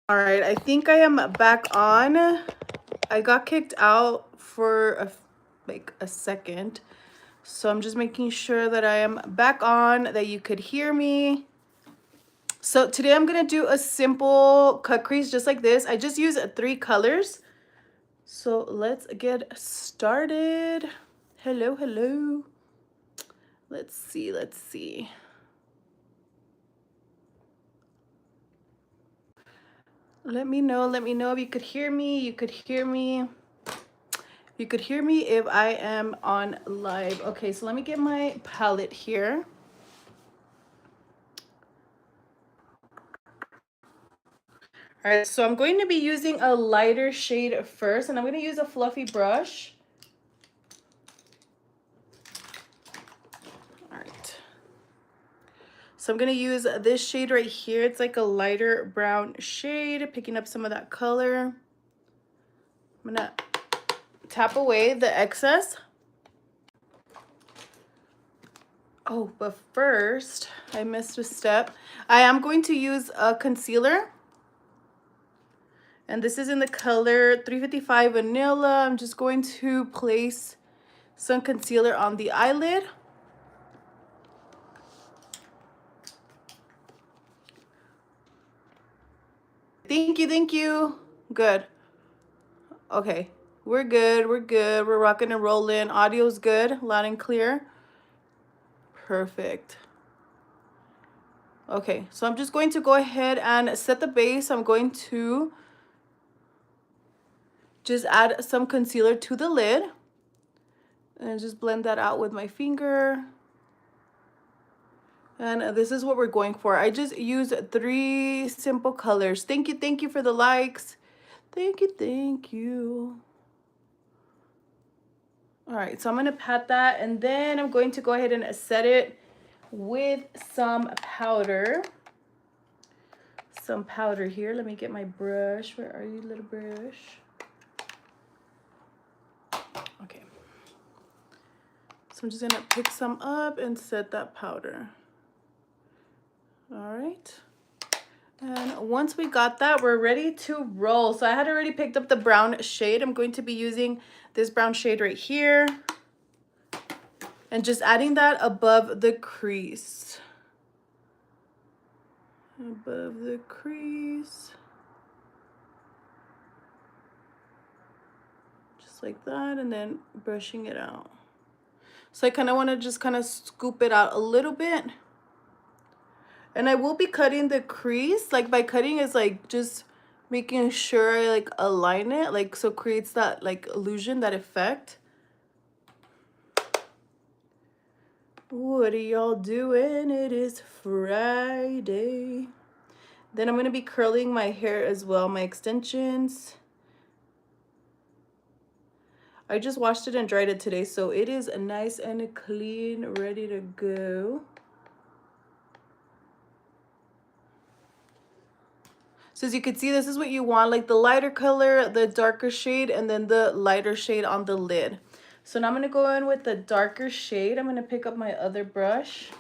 All right, I think I am back on. I got kicked out for like a second. So I'm just making sure that I am back on, that you could hear me. So today I'm gonna do a simple cut crease just like this. I just use 3 colors. So let's get started. Hello, hello. Let's see, let's see. Let me know if you could hear me. You could hear me. You could hear me if I am on live. Okay, so let me get my palette here. All right, so I'm going to be using a lighter shade first, and I'm going to use a fluffy brush. All right. So I'm going to use this shade right here. It's like a lighter brown shade, picking up some of that color. I'm going to tap away the excess. Oh, but first, I missed a step. I am going to use a concealer. And this is in the color 355 Vanilla. I'm just going to place some concealer on the eyelid. Thank you, thank you. Good. Okay, we're good, we're good. We're rocking and rolling. Audio's good, loud and clear. Perfect. Okay, so I'm just going to go ahead and set the base. I'm going to just add some concealer to the lid and just blend that out with my finger. And this is what we're going for. I just use 3 simple colors. Thank you for the likes. Thank you. All right, so I'm gonna pat that, and then I'm going to go ahead and set it with some powder. Some powder here. Let me get my brush. Where are you, little brush? Okay. So I'm just gonna pick some up and set that powder. All right. And once we got that, we're ready to roll. So I had already picked up the brown shade. I'm going to be using this brown shade right here. And just adding that above the crease. Above the crease. Just like that, and then brushing it out. So I kind of want to just kind of scoop it out a little bit. And I will be cutting the crease. Like, by cutting is like just making sure I like align it, like, so it creates that like illusion, that effect. What are y'all doing? It is Friday. Then I'm going to be curling my hair as well, my extensions. I just washed it and dried it today, so it is nice and clean, ready to go. So as you can see, this is what you want, like the lighter color, the darker shade, and then the lighter shade on the lid. So now I'm going to go in with the darker shade. I'm going to pick up my other brush.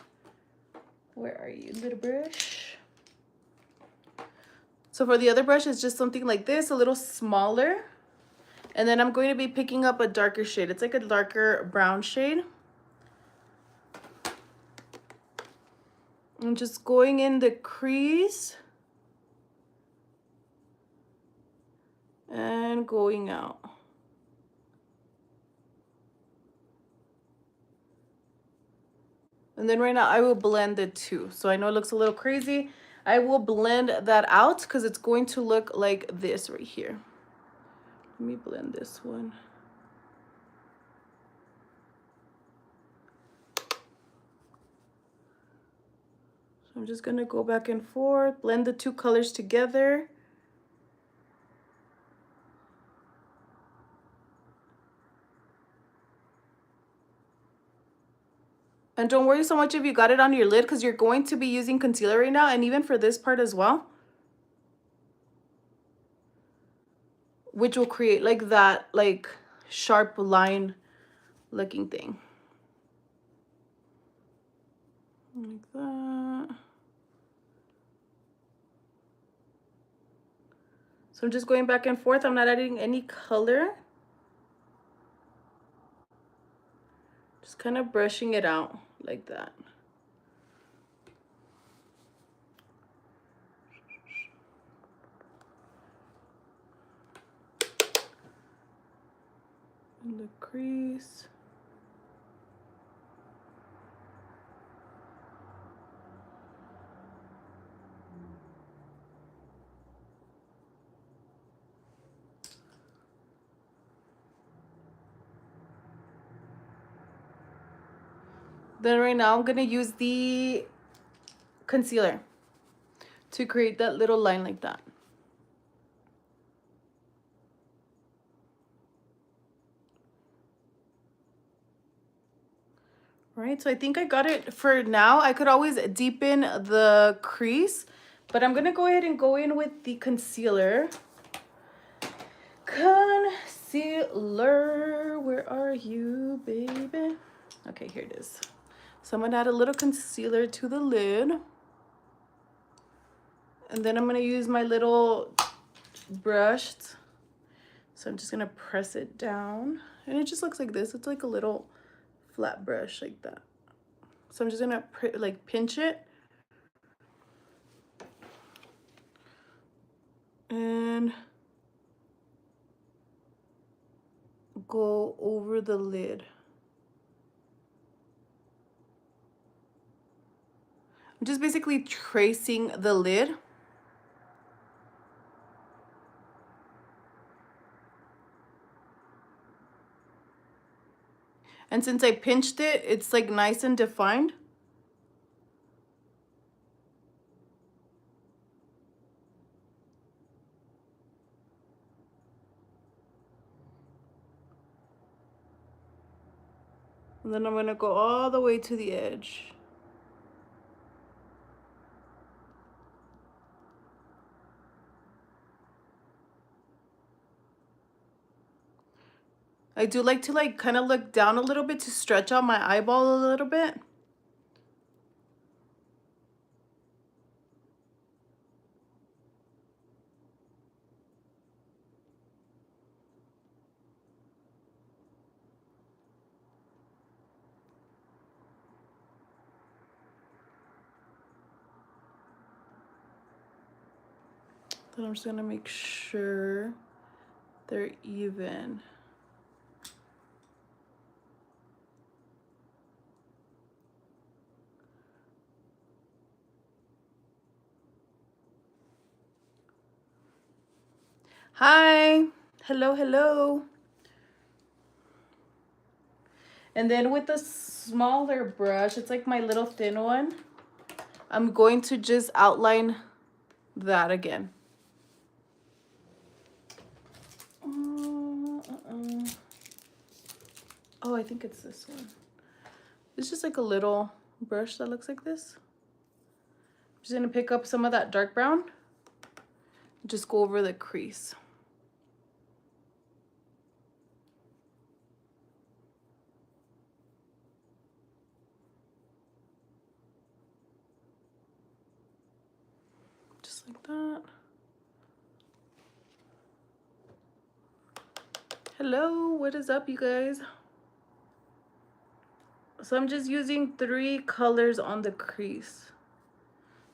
Where are you, little brush? So for the other brush, it's just something like this, a little smaller. And then I'm going to be picking up a darker shade. It's like a darker brown shade. I'm just going in the crease and going out. And then right now I will blend it too. So I know it looks a little crazy. I will blend that out because it's going to look like this right here. Let me blend this one. So I'm just gonna go back and forth, blend the 2 colors together. And don't worry so much if you got it on your lid, because you're going to be using concealer right now, and even for this part as well, which will create like that like sharp line looking thing. Like that. So I'm just going back and forth. I'm not adding any color. Just kind of brushing it out like that. In the crease. Then right now I'm gonna use the concealer to create that little line like that. Right, so I think I got it for now. I could always deepen the crease, but I'm gonna go ahead and go in with the concealer. Concealer, where are you, baby? Okay, here it is. So I'm gonna add a little concealer to the lid. And then I'm gonna use my little brush. So I'm just gonna press it down. And it just looks like this. It's like a little flat brush like that. So I'm just gonna like pinch it. And go over the lid. I'm just basically tracing the lid. And since I pinched it, it's like nice and defined. And then I'm gonna go all the way to the edge. I do like to like kind of look down a little bit to stretch out my eyeball a little bit. Then I'm just gonna make sure they're even. Hi, hello, hello. And then with the smaller brush, it's like my little thin one, I'm going to just outline that again. Oh, I think it's this one. It's just like a little brush that looks like this. I'm just gonna pick up some of that dark brown. Just go over the crease. Just like that. Hello, what is up, you guys? So I'm just using 3 colors on the crease.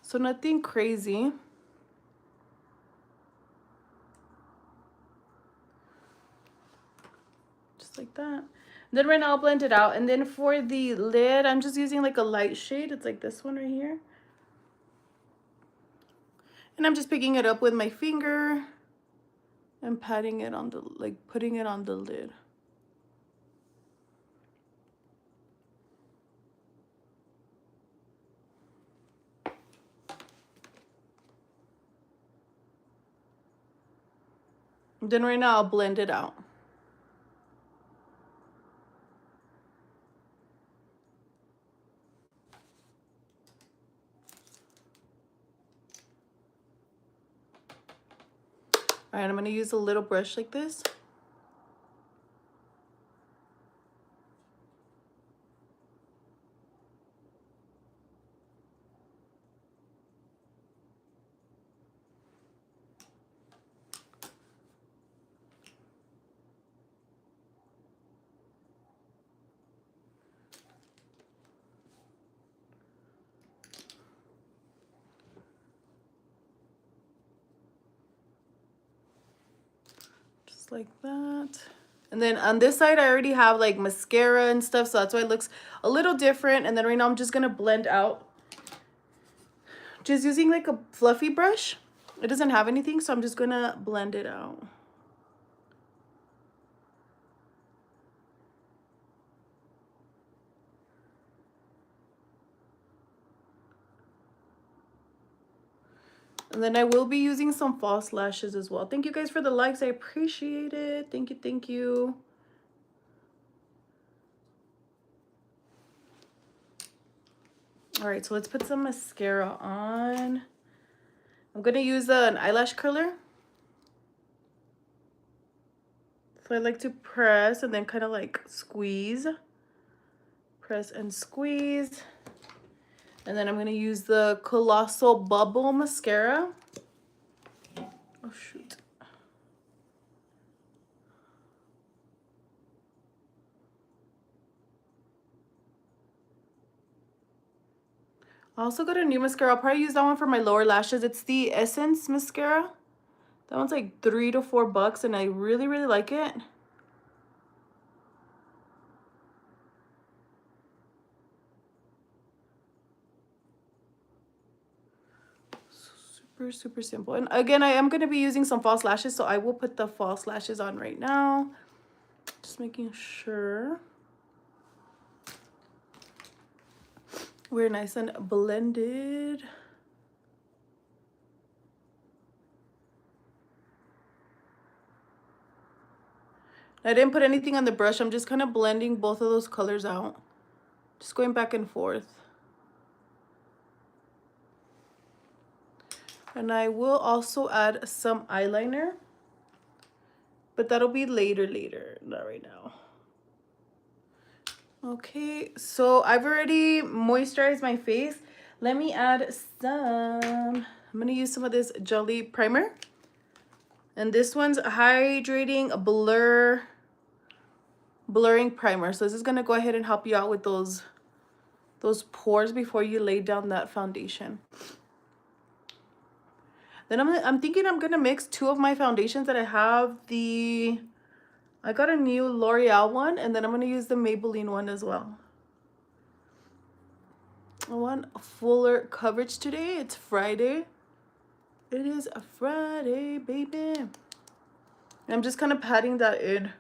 So nothing crazy. Just like that. Then right now I'll blend it out. And then for the lid, I'm just using like a light shade. It's like this one right here. And I'm just picking it up with my finger and patting it on the, like putting it on the lid. Then right now I'll blend it out. All right, I'm gonna use a little brush like this. just like that. And then on this side, I already have like mascara and stuff, so that's why it looks a little different. And then right now I'm just gonna blend out, just using like a fluffy brush. It doesn't have anything, so I'm just gonna blend it out. And then I will be using some false lashes as well. Thank you guys for the likes. I appreciate it. Thank you, thank you. All right, so let's put some mascara on. I'm gonna use an eyelash curler. So I like to press and then kind of like squeeze. Press and squeeze. And then I'm gonna use the Colossal Bubble Mascara. Oh shoot. I also got a new mascara. I'll probably use that one for my lower lashes. It's the Essence Mascara. That one's like $3 to $4 and I really, really like it. Super, super simple. And again, I am going to be using some false lashes, so I will put the false lashes on right now. Just making sure we're nice and blended. I didn't put anything on the brush. I'm just kind of blending both of those colors out. Just going back and forth. And I will also add some eyeliner. But that'll be later, not right now. Okay, so I've already moisturized my face. Let me add some. I'm gonna use some of this jelly primer. And this one's Hydrating Blurring Primer. So this is gonna go ahead and help you out with those pores before you lay down that foundation. Then I'm thinking I'm gonna mix two of my foundations that I have. I got a new L'Oreal one, and then I'm gonna use the Maybelline one as well. I want fuller coverage today. It's Friday. It is a Friday, baby. And I'm just kind of patting that in.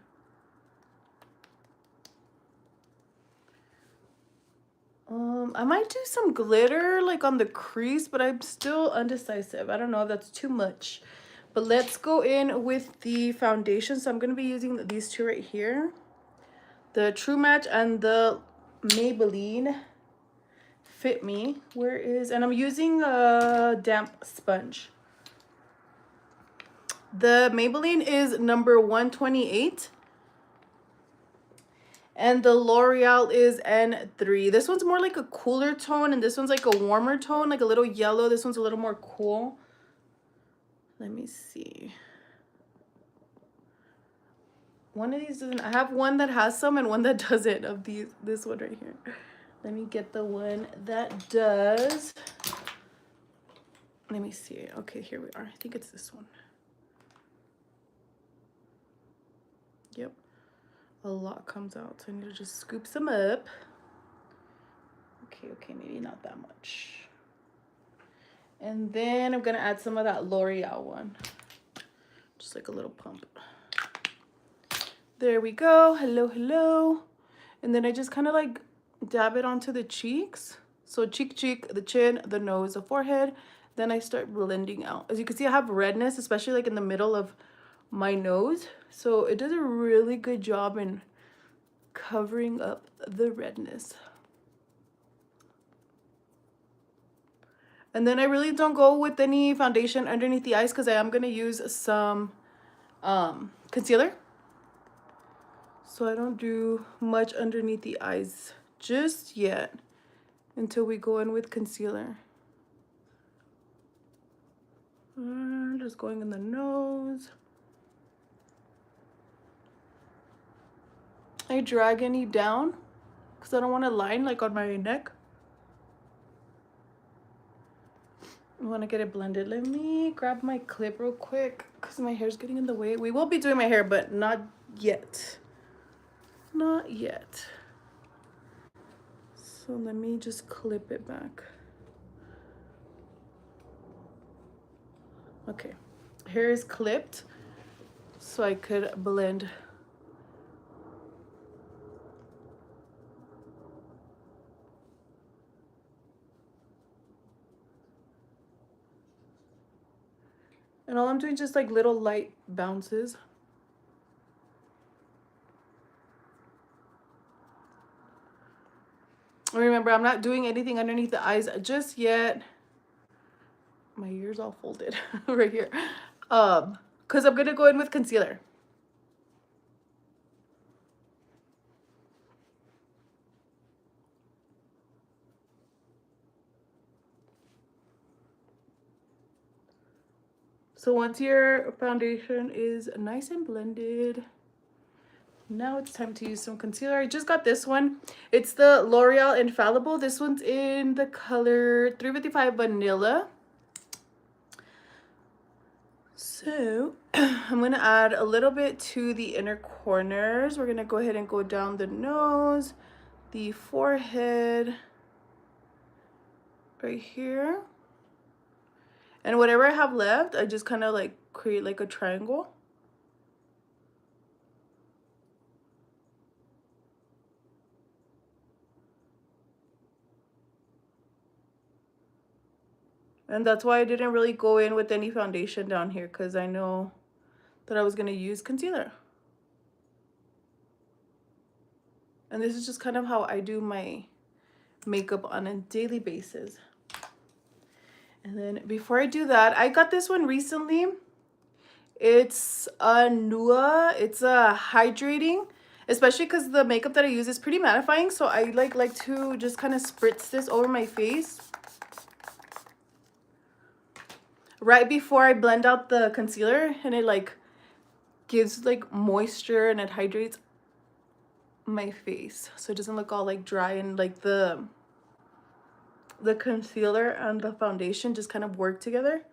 I might do some glitter like on the crease, but I'm still undecisive. I don't know if that's too much. But let's go in with the foundation. So I'm going to be using these two right here. The True Match and the Maybelline Fit Me. And I'm using a damp sponge. The Maybelline is number 128. And the L'Oreal is N3. This one's more like a cooler tone, and this one's like a warmer tone, like a little yellow. This one's a little more cool. Let me see. One of these doesn't. I have one that has some and one that doesn't of these. This one right here. Let me get the one that does. Let me see. Okay, here we are. I think it's this one. Yep. A lot comes out, so I need to just scoop some up. Okay, maybe not that much. And then I'm gonna add some of that L'Oreal one. Just like a little pump. There we go. Hello, hello. And then I just kind of like dab it onto the cheeks. So cheek, the chin, the nose, the forehead. Then I start blending out. As you can see, I have redness, especially like in the middle of my nose. So it does a really good job in covering up the redness. And then I really don't go with any foundation underneath the eyes because I am going to use some concealer. So I don't do much underneath the eyes just yet until we go in with concealer. Just going in the nose. I drag any down because I don't want a line like on my neck. I want to get it blended. Let me grab my clip real quick because my hair's getting in the way. We will be doing my hair, but not yet. Not yet. So let me just clip it back. Okay, hair is clipped so I could blend. And all I'm doing is just like little light bounces. Remember, I'm not doing anything underneath the eyes just yet. My ears all folded right here. Because I'm gonna go in with concealer. So once your foundation is nice and blended, now it's time to use some concealer. I just got this one. It's the L'Oreal Infallible. This one's in the color 355 Vanilla. So I'm going to add a little bit to the inner corners. We're going to go ahead and go down the nose, the forehead, right here. And whatever I have left, I just kind of like create like a triangle. And that's why I didn't really go in with any foundation down here, because I know that I was going to use concealer. And this is just kind of how I do my makeup on a daily basis. And then before I do that, I got this one recently. It's a Nua. It's a hydrating, especially because the makeup that I use is pretty mattifying. So I like to just kind of spritz this over my face right before I blend out the concealer, and it like gives like moisture and it hydrates my face so it doesn't look all like dry, and like the concealer and the foundation just kind of work together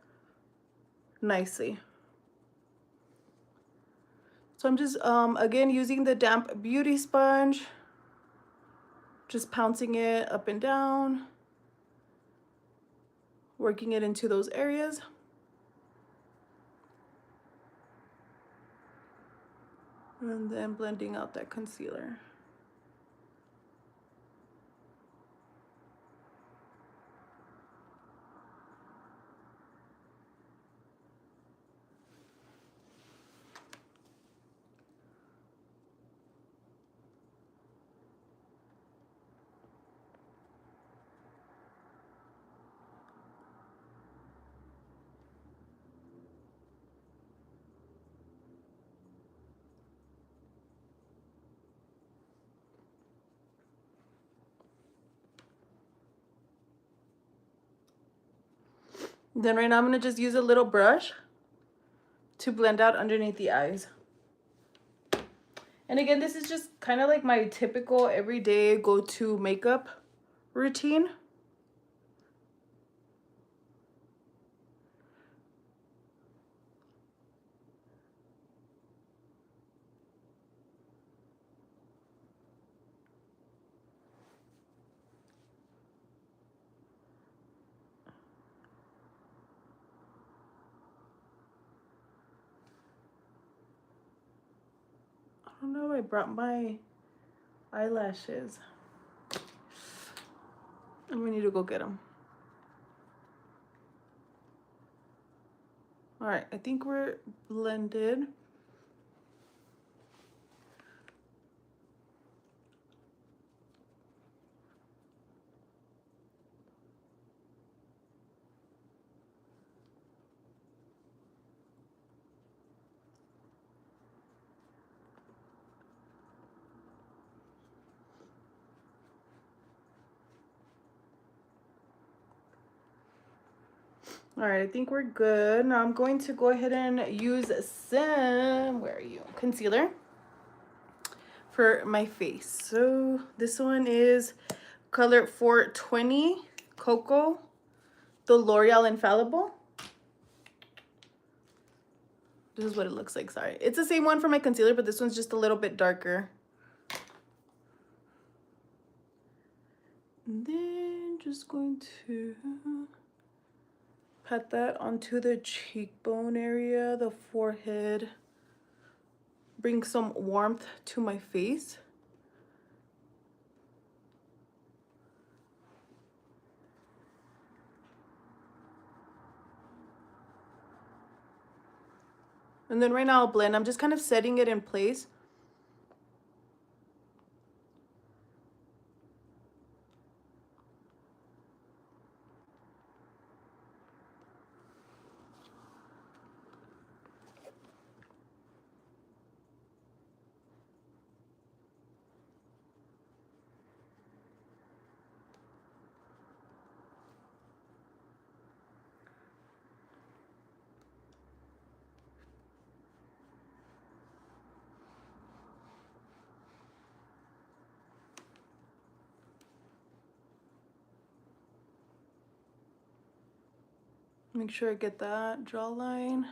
nicely. So I'm just again using the damp beauty sponge, just pouncing it up and down, working it into those areas. And then blending out that concealer. Then right now I'm going to just use a little brush to blend out underneath the eyes. And again, this is just kind of like my typical everyday go-to makeup routine. I don't know, I brought my eyelashes. And we need to go get them. All right, I think we're blended. All right, I think we're good. Now I'm going to go ahead and use some, where are you? Concealer for my face. So this one is color 420 Cocoa. the L'Oreal Infallible. This is what it looks like, sorry. It's the same one for my concealer, but this one's just a little bit darker. And then just going to pat that onto the cheekbone area, the forehead. Bring some warmth to my face. And then right now I'll blend. I'm just kind of setting it in place. Make sure I get that jawline.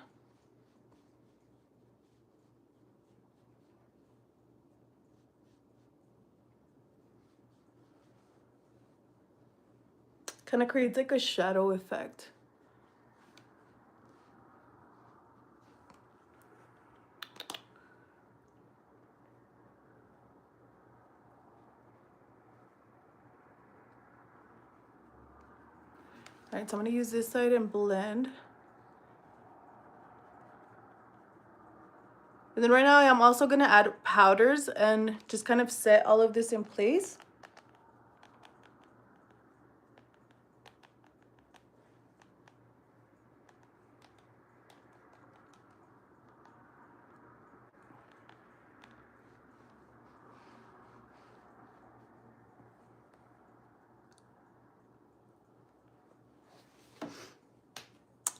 Kind of creates like a shadow effect. All right, so I'm gonna use this side and blend. And then right now I'm also gonna add powders and just kind of set all of this in place.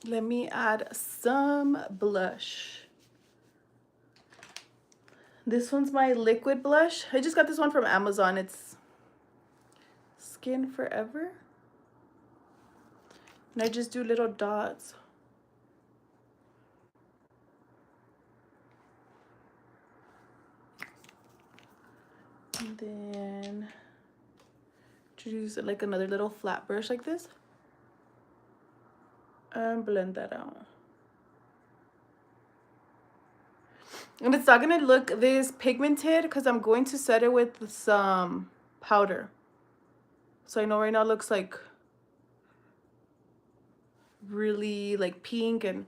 Let me add some blush. This one's my liquid blush. I just got this one from Amazon. It's Skin Forever. And I just do little dots. And then use like another little flat brush like this. And blend that out. And it's not gonna look this pigmented because I'm going to set it with some powder. So I know right now it looks like really like pink and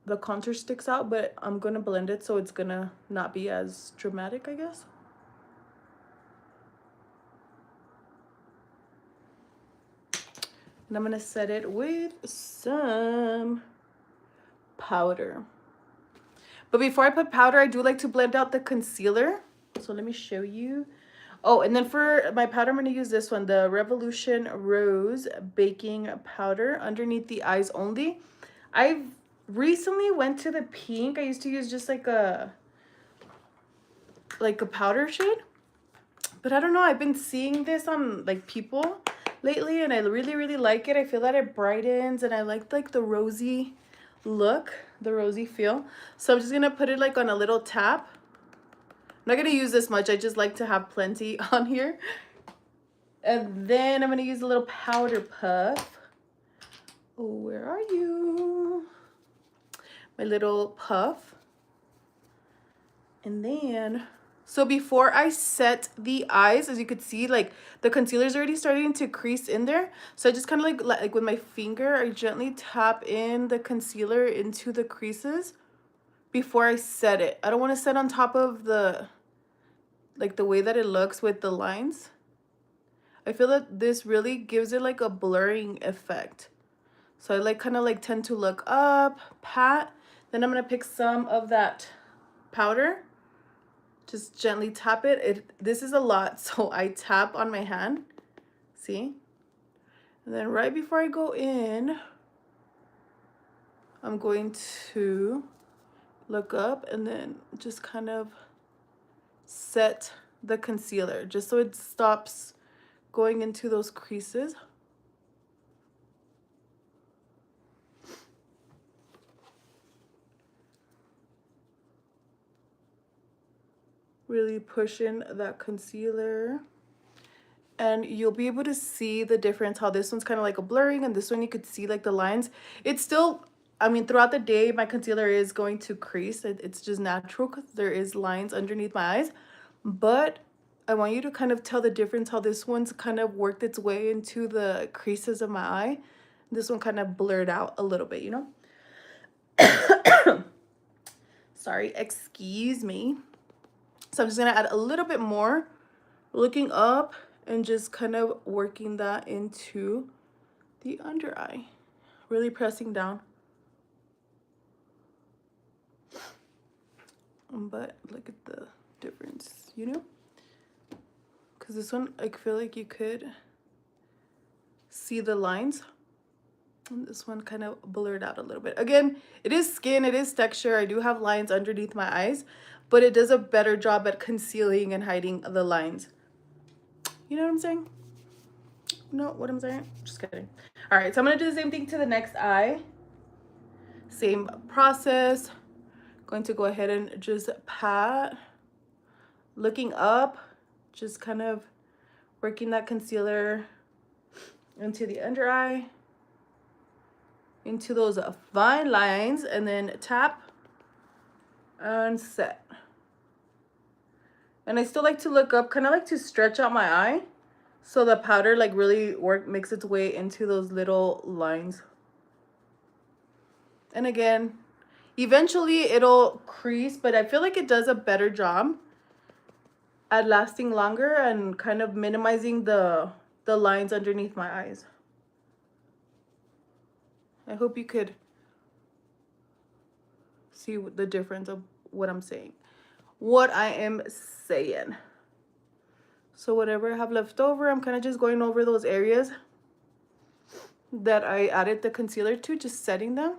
the contour sticks out, but I'm gonna blend it so it's gonna not be as dramatic, I guess. And I'm gonna set it with some powder. But before I put powder, I do like to blend out the concealer. So let me show you. Oh, and then for my powder, I'm gonna use this one, the Revolution Rose Baking Powder underneath the eyes only. I've recently went to the pink. I used to use just like a powder shade. But I don't know, I've been seeing this on like people lately and I really like it. I feel that it brightens and I like the rosy look, the rosy feel. So I'm just gonna put it like on a little tap. I'm not gonna use this much, I just like to have plenty on here. And then I'm gonna use a little powder puff. Oh, where are you? My little puff. And then, so before I set the eyes, as you could see, like the concealer is already starting to crease in there. So I just kind of like with my finger, I gently tap in the concealer into the creases before I set it. I don't want to set on top of the, like the way that it looks with the lines. I feel that this really gives it like a blurring effect. So I like kind of like tend to look up, pat. Then I'm going to pick some of that powder. Just gently tap it. This is a lot, so I tap on my hand. See? And then right before I go in, I'm going to look up and then just kind of set the concealer just so it stops going into those creases. Really push in that concealer. And you'll be able to see the difference, how this one's kind of like a blurring and this one you could see like the lines. It's still, I mean, throughout the day my concealer is going to crease. It's just natural because there is lines underneath my eyes. But I want you to kind of tell the difference, how this one's kind of worked its way into the creases of my eye. This one kind of blurred out a little bit, you know? Sorry, excuse me. So I'm just gonna add a little bit more, looking up and just kind of working that into the under eye. Really pressing down. But look at the difference, you know? Because this one, I feel like you could see the lines. And this one kind of blurred out a little bit. Again, it is skin, it is texture. I do have lines underneath my eyes, but it does a better job at concealing and hiding the lines. You know what I'm saying? No, what I'm saying? Just kidding. All right, so I'm gonna do the same thing to the next eye. Same process. Going to go ahead and just pat. Looking up, just kind of working that concealer into the under eye, into those fine lines, and then tap and set. And I still like to look up, kind of like to stretch out my eye so the powder like really makes its way into those little lines. And again, eventually it'll crease, but I feel like it does a better job at lasting longer and kind of minimizing the lines underneath my eyes. I hope you could see the difference of what I'm saying. What I am saying. So whatever I have left over, I'm kind of just going over those areas that I added the concealer to, just setting them.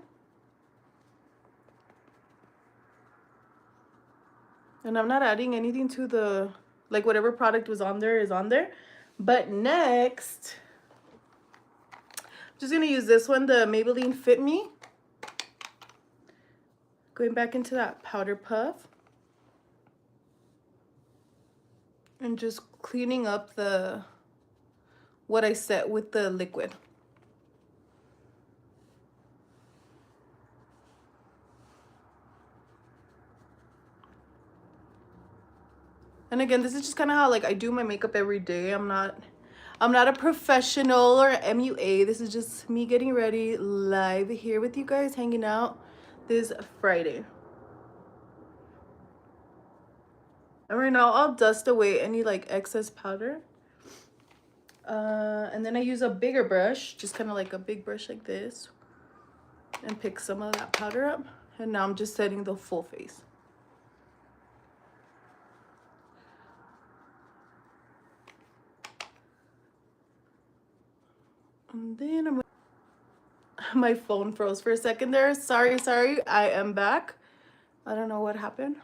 And I'm not adding anything to the, like whatever product was on there is on there. But next, I'm just gonna use this one, the Maybelline Fit Me. Going back into that powder puff. And just cleaning up what I set with the liquid. And again, this is just kind of how like I do my makeup every day. I'm not a professional or MUA. This is just me getting ready live here with you guys, hanging out this Friday. And right now I'll dust away any like excess powder. And then I use a bigger brush, just kind of like a big brush like this, and pick some of that powder up. And now I'm just setting the full face. And then my phone froze for a second there. Sorry, I am back. I don't know what happened.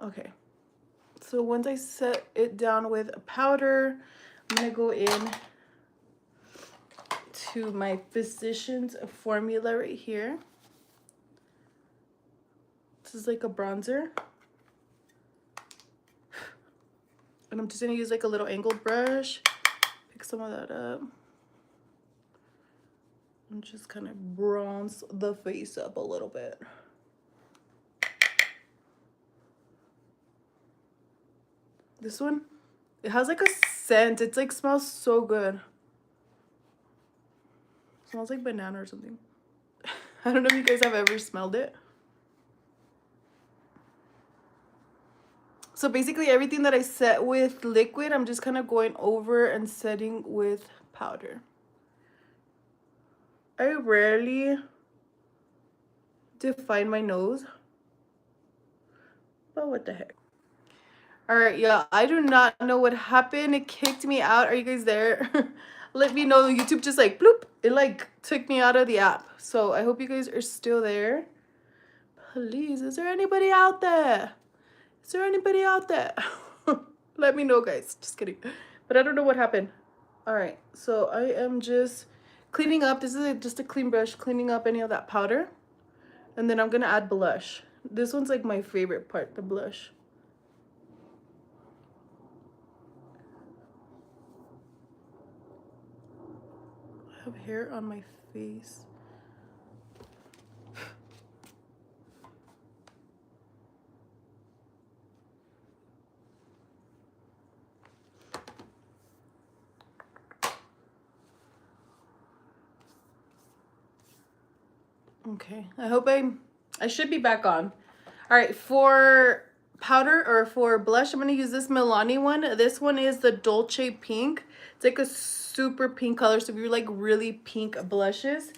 Okay. So once I set it down with powder, I'm gonna go in to my Physicians formula right here. This is like a bronzer. And I'm just gonna use like a little angled brush, pick some of that up, and just kind of bronze the face up a little bit. This one, it has like a scent. It's like smells so good. It smells like banana or something. I don't know if you guys have ever smelled it. So basically everything that I set with liquid, I'm just kind of going over and setting with powder. I rarely define my nose, but what the heck. All right, yeah, I do not know what happened. It kicked me out. Are you guys there? Let me know. YouTube just like bloop. It like took me out of the app. So I hope you guys are still there. Please, is there anybody out there? Is there anybody out there? Let me know, guys. Just kidding. But I don't know what happened. All right, so I am just cleaning up. This is just a clean brush, cleaning up any of that powder. And then I'm going to add blush. This one's like my favorite part, the blush. I have hair on my face. Okay, I hope I should be back on. All right, for powder or for blush, I'm gonna use this Milani one. This one is the Dolce Pink. It's like a super pink color, so if you like really pink blushes,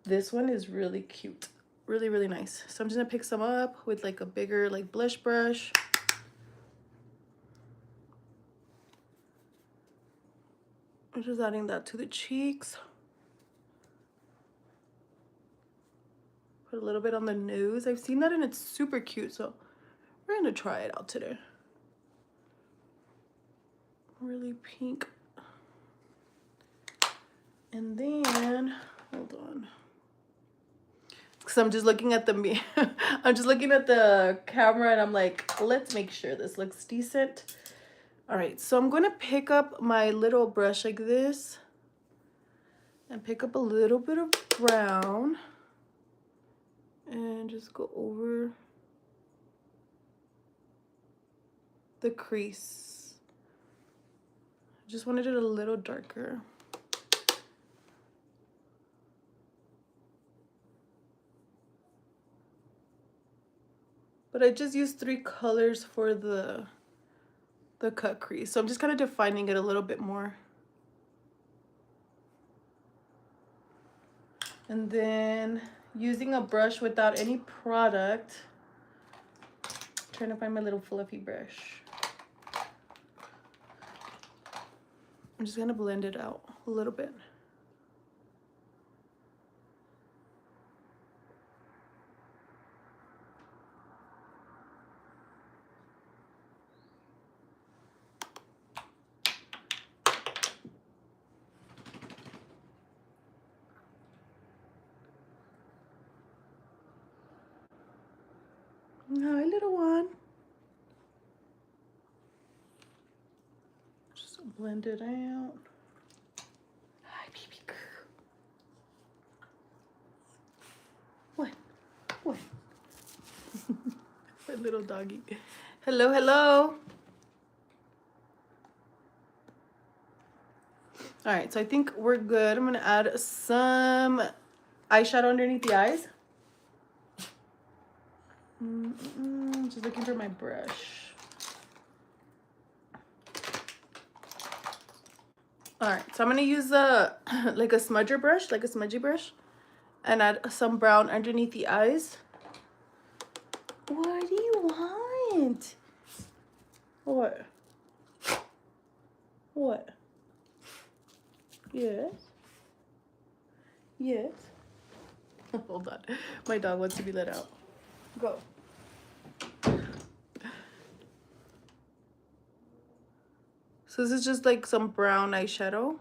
this one is really cute. Really, really nice. So I'm just gonna pick some up with like a bigger like blush brush. I'm just adding that to the cheeks. Put a little bit on the nose. I've seen that and it's super cute, so we're gonna try it out today. Really pink. And then, hold on. Because I'm just looking at the mirror. I'm just looking at the camera and I'm like, let's make sure this looks decent. All right, so I'm gonna pick up my little brush like this and pick up a little bit of brown and just go over the crease. I just wanted it a little darker. But I just used 3 colors for the cut crease. So I'm just kind of defining it a little bit more. And then using a brush without any product, trying to find my little fluffy brush. I'm just gonna blend it out a little bit. Hi, little one. Just blend it out. Hi, baby girl. What? What? My little doggy. Hello, hello. All right, so I think we're good. I'm gonna add some eyeshadow underneath the eyes. Just looking for my brush. All right, so I'm gonna use like a smudger brush, like a smudgy brush, and add some brown underneath the eyes. What do you want? What? What? Yes. Yes. Hold on. My dog wants to be let out. Go. So this is just like some brown eyeshadow.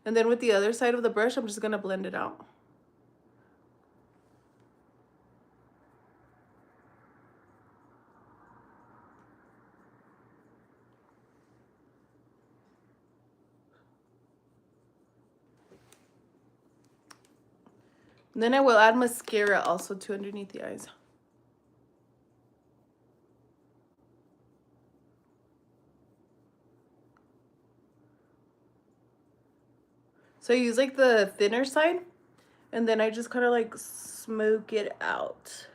And then with the other side of the brush, I'm just gonna blend it out. And then I will add mascara also to underneath the eyes. So I use like the thinner side, and then I just kind of like smoke it out.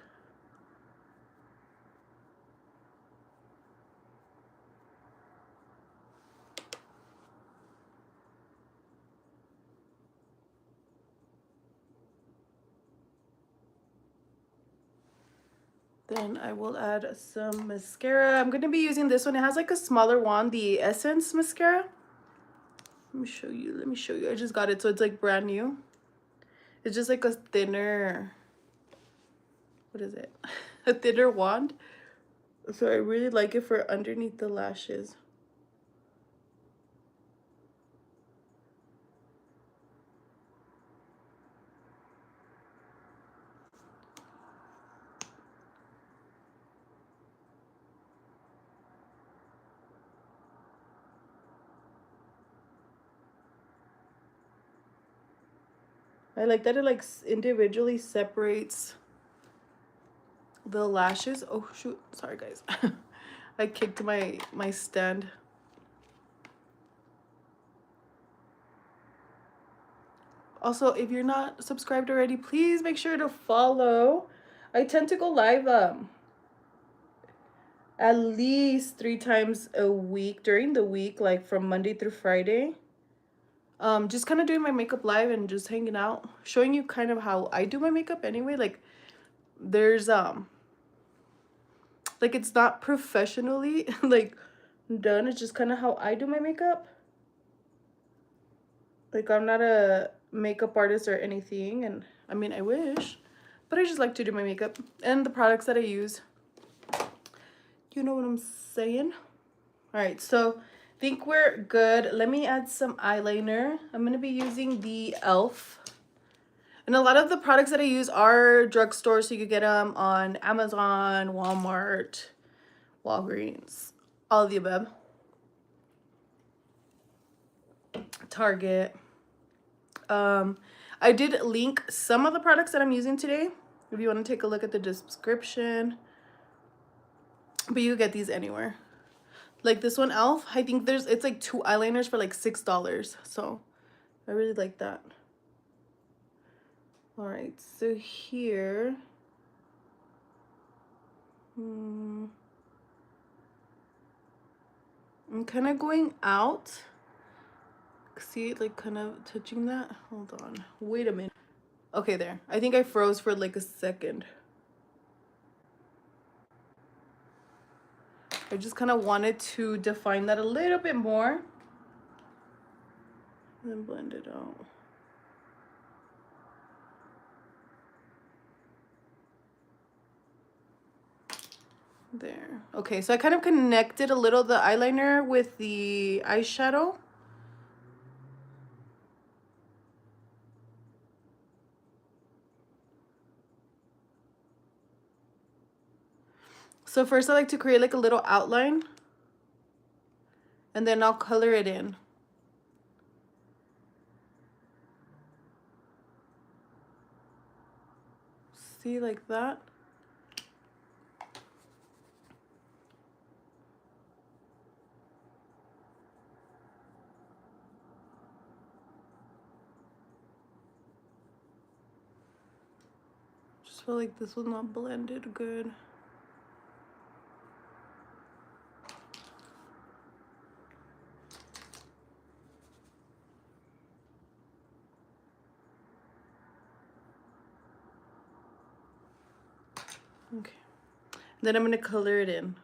Then I will add some mascara. I'm going to be using this one. It has like a smaller wand, the Essence mascara. Let me show you. Let me show you. I just got it, so it's like brand new. It's just like a thinner, what is it? A thinner wand. So I really like it for underneath the lashes. I like that it like individually separates the lashes. Oh shoot, sorry guys. I kicked my stand. Also, if you're not subscribed already, please make sure to follow. I tend to go live at least 3 times a week during the week, like from Monday through Friday. Just kind of doing my makeup live and just hanging out, showing you kind of how I do my makeup anyway. Like there's like it's not professionally like done. It's just kind of how I do my makeup. Like I'm not a makeup artist or anything, and I mean I wish, but I just like to do my makeup and the products that I use. You know what I'm saying? All right, so I think we're good. Let me add some eyeliner. I'm gonna be using the e.l.f. And a lot of the products that I use are drugstore, so you could get them on Amazon, Walmart, Walgreens, all of the above. Target. I did link some of the products that I'm using today if you want to take a look at the description. But you get these anywhere. Like this one, e.l.f. I think it's like 2 eyeliners for like $6. So I really like that. All right, so here. I'm kind of going out. See, like kind of touching that. Hold on. Wait a minute. Okay, there. I think I froze for like a second. I just kind of wanted to define that a little bit more. And then blend it out. There. Okay, so I kind of connected a little the eyeliner with the eyeshadow. So first I like to create like a little outline. And then I'll color it in. See, like that. Just feel like this was not blended good. Okay. Then I'm going to color it in.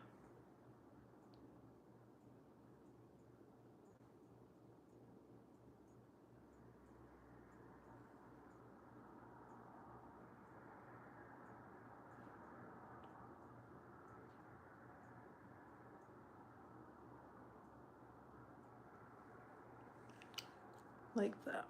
Like that.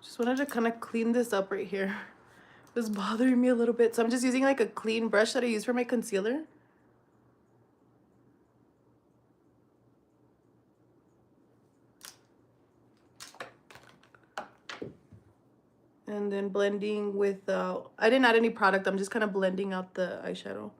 Just wanted to kind of clean this up right here. It was bothering me a little bit. So I'm just using like a clean brush that I use for my concealer. And then blending with, I didn't add any product. I'm just kind of blending out the eyeshadow.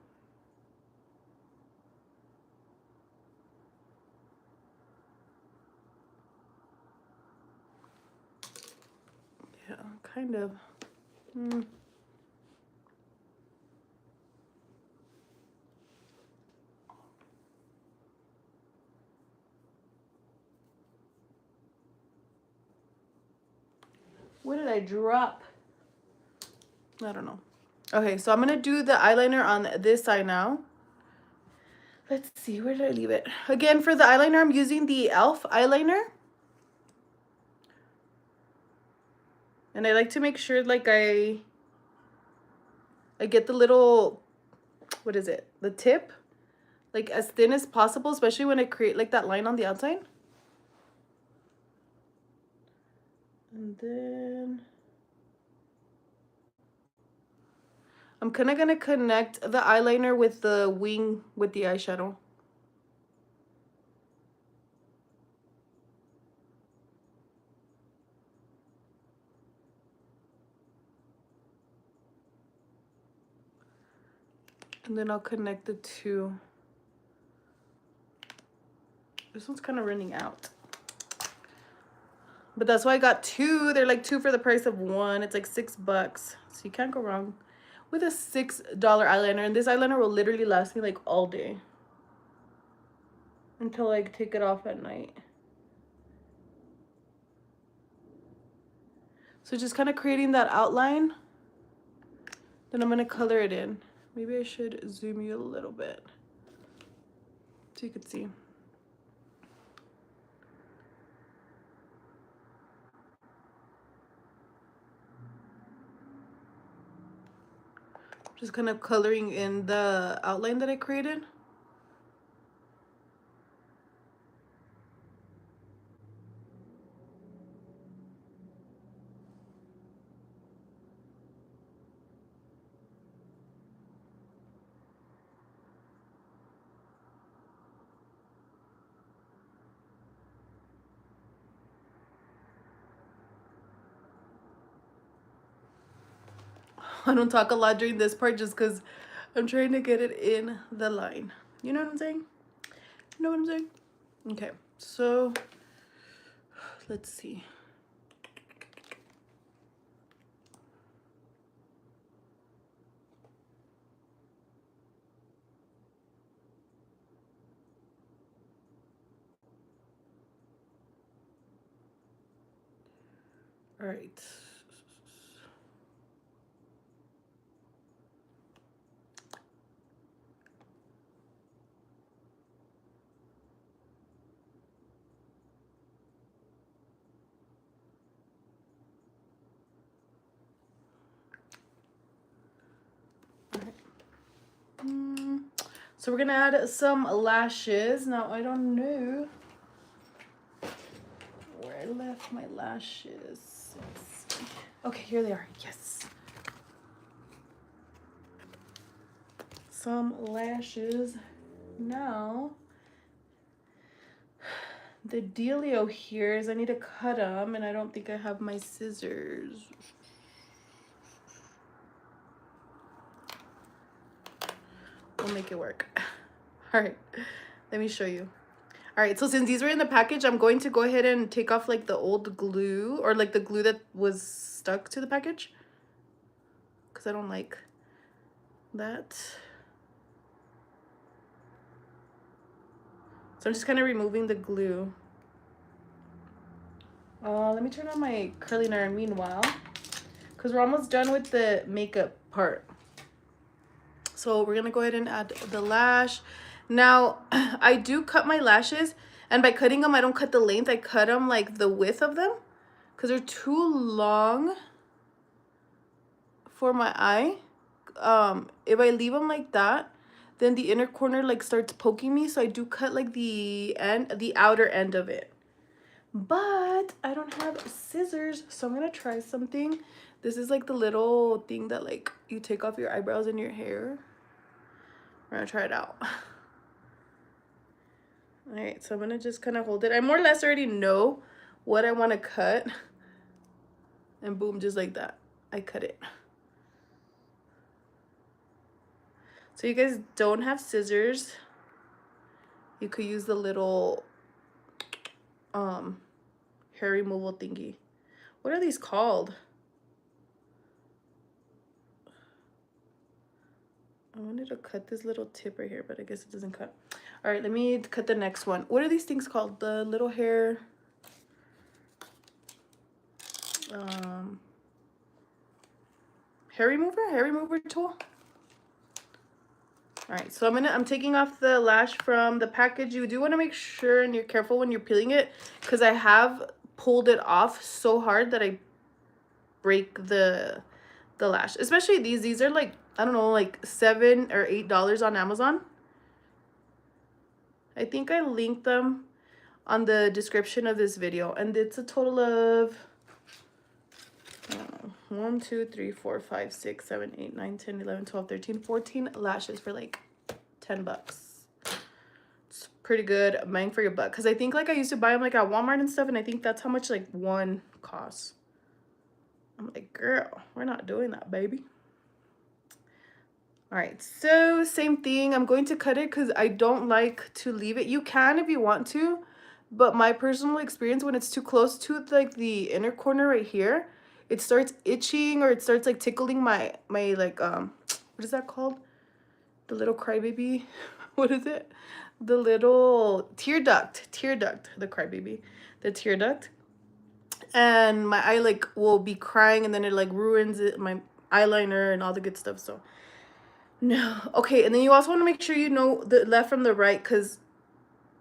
Yeah, kind of. What did I drop? I don't know. Okay, so I'm gonna do the eyeliner on this side now. Let's see, where did I leave it? Again, for the eyeliner, I'm using the e.l.f. eyeliner. And I like to make sure like I get the little what is it? The tip, like as thin as possible, especially when I create like that line on the outside. And then I'm kind of gonna connect the eyeliner with the wing with the eyeshadow. And then I'll connect the two. This one's kind of running out. But that's why I got two. They're like 2 for the price of 1. It's like $6. So you can't go wrong with a $6 eyeliner. And this eyeliner will literally last me like all day. Until I take it off at night. So just kind of creating that outline. Then I'm going to color it in. Maybe I should zoom you a little bit so you could see. Just kind of coloring in the outline that I created. I don't talk a lot during this part just because I'm trying to get it in the line. You know what I'm saying? You know what I'm saying? Okay, so let's see. All right. So we're gonna add some lashes. Now I don't know where I left my lashes. Okay, here they are. Yes. Some lashes. Now the dealio here is I need to cut them, and I don't think I have my scissors. We'll make it work. All right, let me show you. All right, so since these were in the package, I'm going to go ahead and take off like the old glue, or like the glue that was stuck to the package, because I don't like that. So I'm just kind of removing the glue. Let me turn on my curling iron meanwhile, because we're almost done with the makeup part. So we're gonna go ahead and add the lash. Now, I do cut my lashes, and by cutting them, I don't cut the length, I cut them like the width of them, because they're too long for my eye. If I leave them like that, then the inner corner like starts poking me, so I do cut like the outer end of it. But I don't have scissors, so I'm gonna try something. This is like the little thing that like you take off your eyebrows and your hair. We're gonna try it out. All right, so I'm gonna just kind of hold it. I more or less already know what I want to cut, and boom, just like that, I cut it. So you guys don't have scissors, you could use the little hair removal thingy. What are these called? I wanted to cut this little tip right here, but I guess it doesn't cut. All right, let me cut the next one. What are these things called? The little hair hair remover tool. All right, so I'm taking off the lash from the package. You do want to make sure and you're careful when you're peeling it, because I have pulled it off so hard that I break the lash. Especially these are like I don't know, like $7 or $8 on Amazon. I think I linked them on the description of this video, and it's a total of 1, 2, 3, 4, 5, 6, 7, 8, 9, 10, 11, 12, 13, 14 lashes for like $10. It's pretty good bang for your buck, because I think like I used to buy them like at Walmart and stuff, and I think that's how much like one costs. I'm like, girl, we're not doing that, baby. All right, so same thing. I'm going to cut it because I don't like to leave it. You can if you want to, but my personal experience, when it's too close to like the inner corner right here, it starts itching, or it starts like tickling my like what is that called? The little crybaby. What is it? The little tear duct, the crybaby, the tear duct. And my eye like will be crying, and then it like ruins it, my eyeliner and all the good stuff. So no. Okay, and then you also want to make sure you know the left from the right, because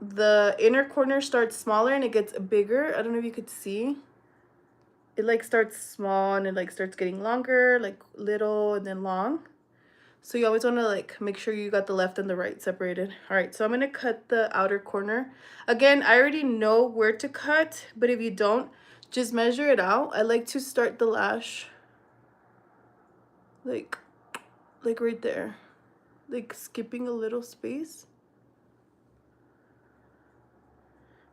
the inner corner starts smaller and it gets bigger. I don't know if you could see. It like starts small and it like starts getting longer, like little and then long. So you always want to like make sure you got the left and the right separated. All right, so I'm going to cut the outer corner. Again, I already know where to cut, but if you don't, just measure it out. I like to start the lash like right there, like skipping a little space.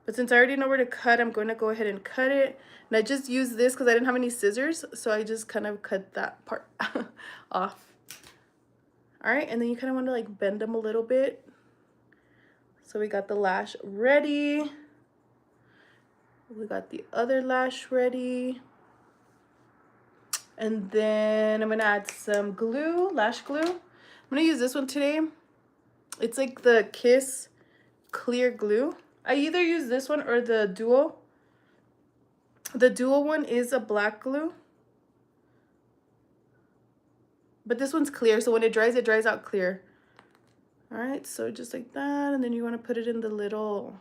But since I already know where to cut, I'm going to go ahead and cut it. And I just used this because I didn't have any scissors, so I just kind of cut that part off. All right, and then you kind of want to like bend them a little bit. So we got the lash ready. We got the other lash ready. And then I'm going to add some glue, lash glue. I'm going to use this one today. It's like the Kiss clear glue. I either use this one or the duo. The duo one is a black glue. But this one's clear, so when it dries out clear. All right, so just like that, and then you want to put it in the little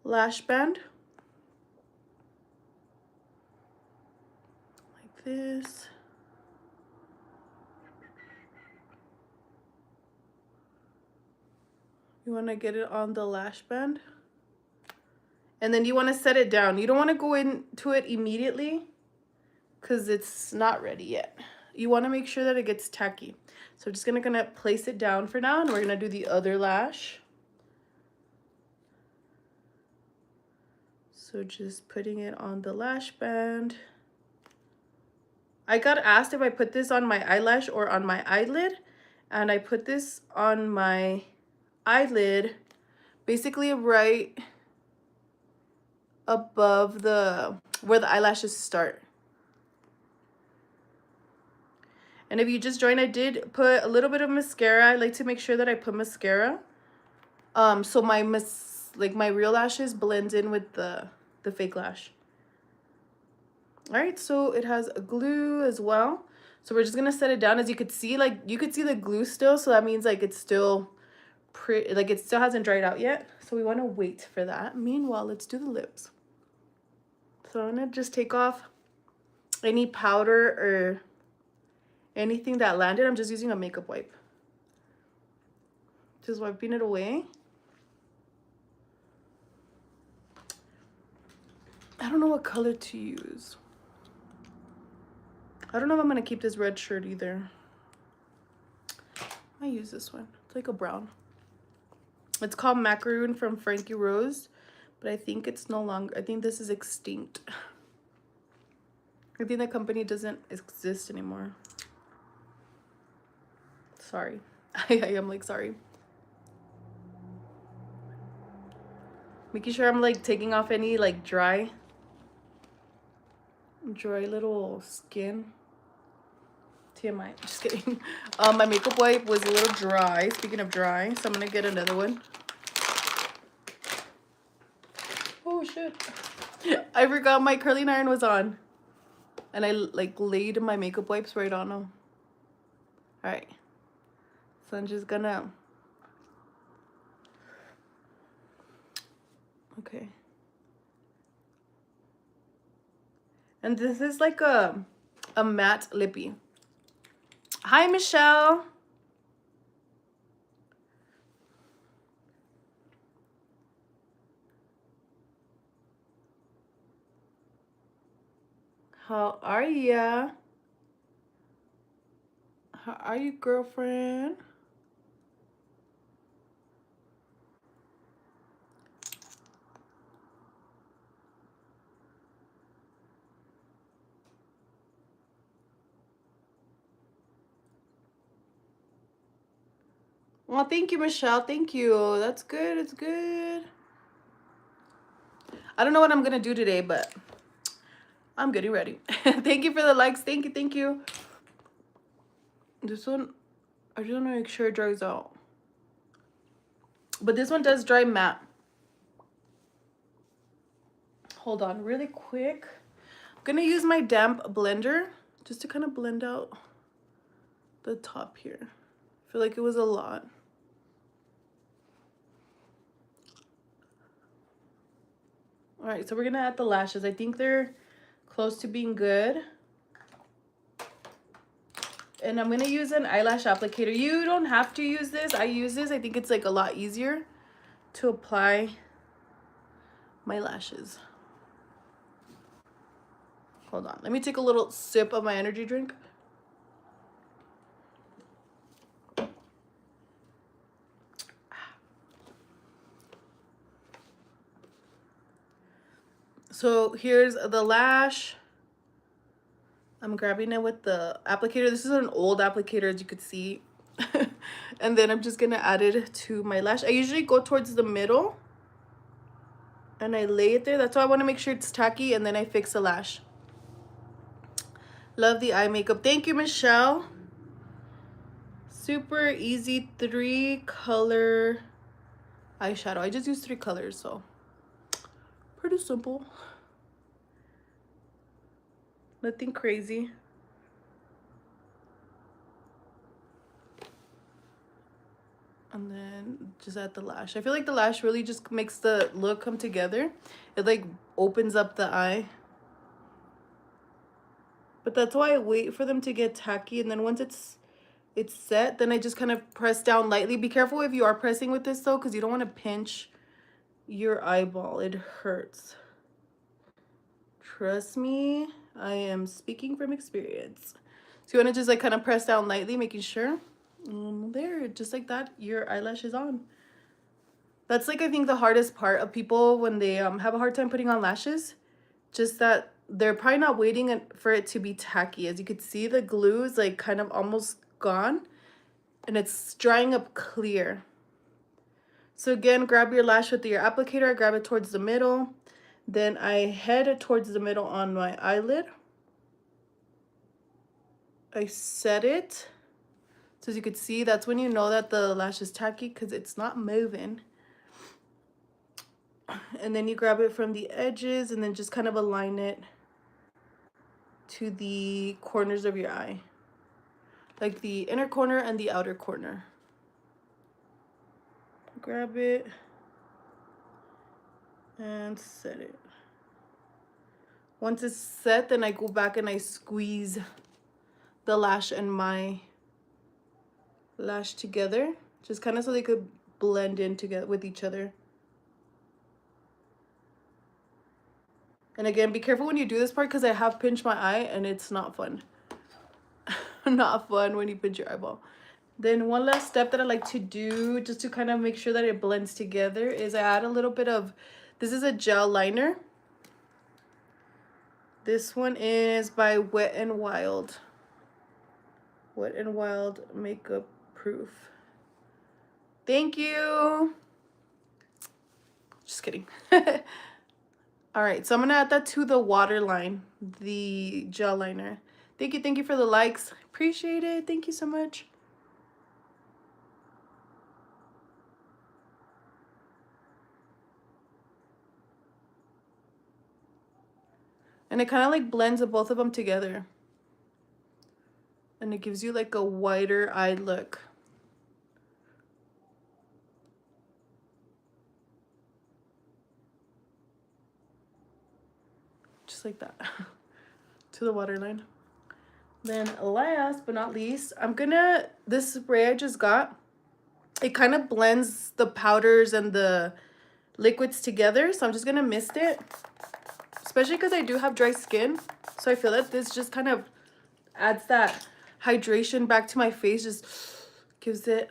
lash band. Like this. You want to get it on the lash band. And then you want to set it down. You don't want to go into it immediately because it's not ready yet. You want to make sure that it gets tacky. So I'm just gonna place it down for now, and we're gonna do the other lash. So just putting it on the lash band. I got asked if I put this on my eyelash or on my eyelid, and I put this on my eyelid, basically right above where the eyelashes start. And if you just joined, I did put a little bit of mascara. I like to make sure that I put mascara, so my real lashes blend in with the fake lash. All right, so it has a glue as well. So we're just gonna set it down. As you could see, like you could see the glue still, so that means like it's still pretty, like it still hasn't dried out yet. So we want to wait for that. Meanwhile, let's do the lips. So I'm gonna just take off any powder or anything that landed. I'm just using a makeup wipe. Just wiping it away. I don't know what color to use. I don't know if I'm gonna keep this red shirt either. I use this one. It's like a brown. It's called Macaroon from Frankie Rose, but I think it's no longer, I think this is extinct. I think the company doesn't exist anymore. Sorry. I am like sorry. Making sure I'm like taking off any like dry little skin. TMI, just kidding. My makeup wipe was a little dry, speaking of dry, so I'm gonna get another one. Oh shit. I forgot my curling iron was on. And I like laid my makeup wipes right on them. Alright. So I'm just gonna... Okay. And this is like a matte lippy. Hi, Michelle. How are ya? How are you, girlfriend? Well, thank you, Michelle. Thank you. That's good. It's good. I don't know what I'm gonna do today, but I'm getting ready. Thank you for the likes. Thank you. Thank you. This one, I just want to make sure it dries out. But this one does dry matte. Hold on really quick. I'm gonna use my damp blender just to kind of blend out the top here. I feel like it was a lot. All right, so we're gonna add the lashes. I think they're close to being good. And I'm gonna use an eyelash applicator. You don't have to use this. I use this. I think it's like a lot easier to apply my lashes. Hold on, let me take a little sip of my energy drink. So here's the lash. I'm grabbing it with the applicator. This is an old applicator, as you could see. And then I'm just gonna add it to my lash. I usually go towards the middle and I lay it there. That's why I want to make sure it's tacky, and then I fix the lash. Love the eye makeup. Thank you, Michelle. Super easy 3-color eyeshadow. I just use 3 colors, so pretty simple. Nothing crazy. And then just add the lash. I feel like the lash really just makes the look come together. It like opens up the eye. But that's why I wait for them to get tacky, and then once it's set, then I just kind of press down lightly. Be careful if you are pressing with this though, because you don't want to pinch your eyeball. It hurts. Trust me, I am speaking from experience. So you want to just like kind of press down lightly, making sure. There, just like that, your eyelash is on. That's like, I think, the hardest part of people when they have a hard time putting on lashes. Just that they're probably not waiting for it to be tacky. As you can see, the glue is like kind of almost gone and it's drying up clear. So again, grab your lash with your applicator. I grab it towards the middle. Then I head towards the middle on my eyelid. I set it. So as you can see, that's when you know that the lash is tacky, because it's not moving. And then you grab it from the edges and then just kind of align it to the corners of your eye. Like the inner corner and the outer corner. Grab it and set it. Once it's set, then I go back and I squeeze the lash and my lash together, just kind of so they could blend in together with each other. And again, be careful when you do this part, because I have pinched my eye and it's not fun. Not fun when you pinch your eyeball. Then one last step that I like to do, just to kind of make sure that it blends together, is I add a little bit of, this is a gel liner. This one is by Wet n Wild. Wet n Wild Makeup Proof. Thank you. Just kidding. All right, so I'm gonna add that to the waterline, the gel liner. Thank you for the likes. Appreciate it. Thank you so much. And it kind of like blends the both of them together. And it gives you like a wider eye look. Just like that. To the waterline. Then last but not least, this spray I just got, it kind of blends the powders and the liquids together. So I'm just gonna mist it, especially because I do have dry skin. So I feel that this just kind of adds that hydration back to my face, just gives it,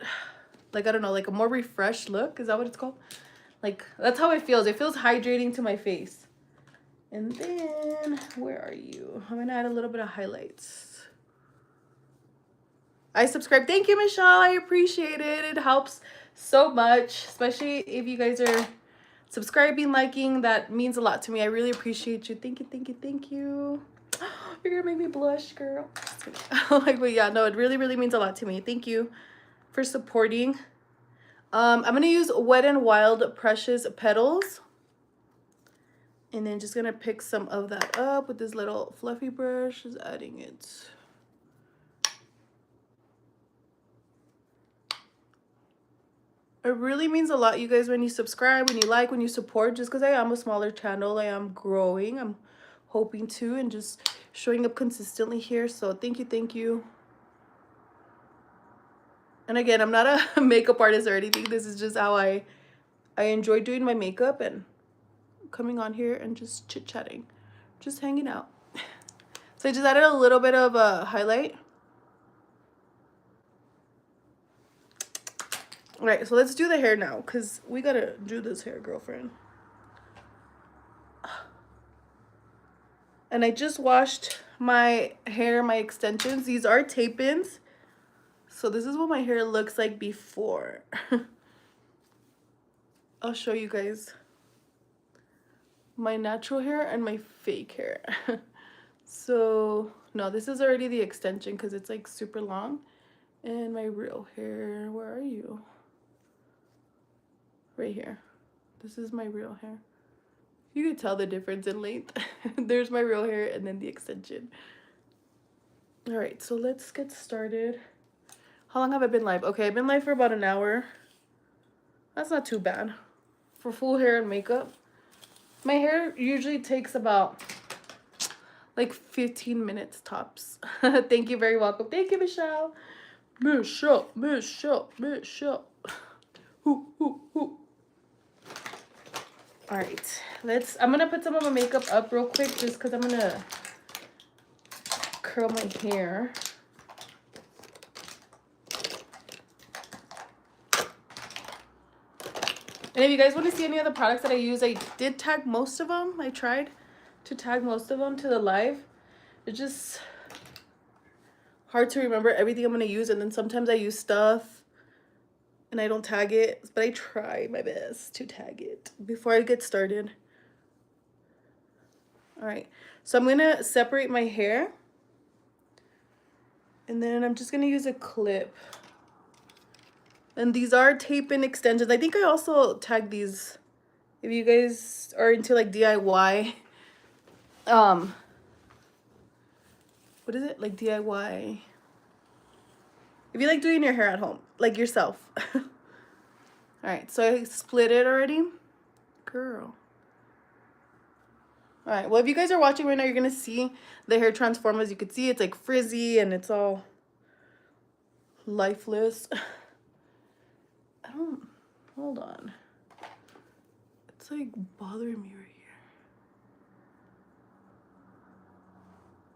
like, I don't know, like a more refreshed look. Is that what it's called? Like, that's how it feels. It feels hydrating to my face. And then, where are you? I'm gonna add a little bit of highlights. I subscribe. Thank you, Michelle. I appreciate it. It helps so much, especially if you guys are subscribing, liking. That means a lot to me. I really appreciate you. Thank you, thank you, thank you. You're gonna make me blush, girl. Like, but yeah, no, it really, really means a lot to me. Thank you for supporting. I'm gonna use Wet n Wild Precious Petals. And then just gonna pick some of that up with this little fluffy brush, just adding it. It really means a lot, you guys, when you subscribe, when you like, when you support, just because I am a smaller channel. I am growing. I'm hoping to, and just showing up consistently here. So thank you, thank you. And again, I'm not a makeup artist or anything. This is just how I enjoy doing my makeup and coming on here and just chit-chatting, just hanging out. So I just added a little bit of a highlight. All right, so let's do the hair now, because we gotta do this hair, girlfriend. And I just washed my hair, my extensions. These are tape-ins. So this is what my hair looks like before. I'll show you guys my natural hair and my fake hair. So, no, this is already the extension because it's like super long. And my real hair, where are you? Right here. This is my real hair. You can tell the difference in length. There's my real hair and then the extension. All right, so let's get started. How long have I been live? Okay, I've been live for about an hour. That's not too bad for full hair and makeup. My hair usually takes about like 15 minutes tops. Thank you, very welcome. Thank you, Michelle. Michelle, Michelle, Michelle. Hoo, hoo, hoo. All right, I'm gonna put some of my makeup up real quick just because I'm gonna curl my hair. And if you guys want to see any of the products that I use, I did tag most of them. I tried to tag most of them to the live. It's just hard to remember everything I'm gonna use, and then sometimes I use stuff and I don't tag it, but I try my best to tag it before I get started. All right, so I'm gonna separate my hair, and then I'm just gonna use a clip. And these are tape-in extensions. I think I also tagged these. If you guys are into like DIY, what is it? Like DIY. If you like doing your hair at home, like yourself. All right, so I split it already. Girl. All right, well, if you guys are watching right now, you're gonna see the hair transform. As you can see, it's like frizzy and it's all lifeless. Hold on. It's like bothering me right